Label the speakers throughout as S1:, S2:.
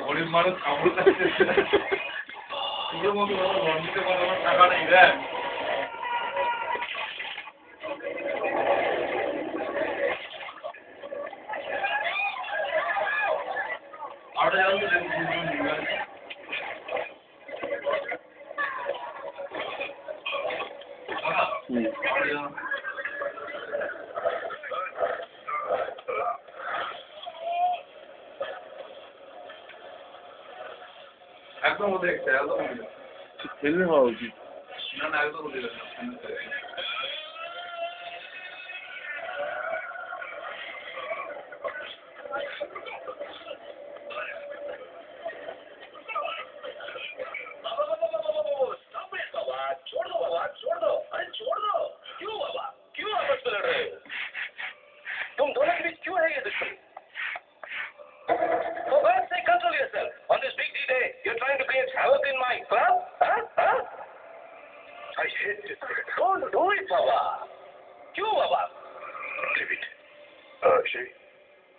S1: গরিব মানুষ কাপড় কাটতে পুরো মতো লন্ড্রিতে বানানোর টাকা নেই দেখ আরো জানতো একদম ওদের একটা একদম
S2: খেলবে হওয়া উচিত
S1: না না একদম ওদের
S3: तुम दोनों के बीच क्यों है ये दुश्मनी? For God's sake, control yourself. On this big D-Day, you're trying to create havoc in my club? Huh? I hate this. Don't do it, Baba. क्यों बाबा? Leave it. श्री,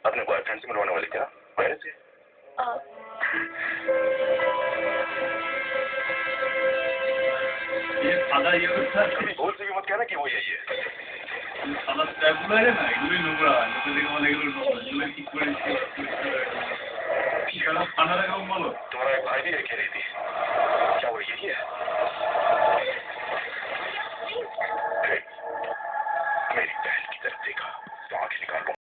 S3: अपने बॉयफ्रेंड से मिलवाने वाले क्या? पहले से?
S1: ये सादा ये था
S3: कभी भूल से भी मत कहना कि वो यही है.
S1: সাদা স্ট্যাপগুলো আছে না এগুলোই নোংরা লোকে দেখে মানে এগুলো নোংরা এগুলো কি করে ঠান্ডা রাখা বলো
S3: तुम्हारा एक भाई भी है कह रही थी क्या वो यही है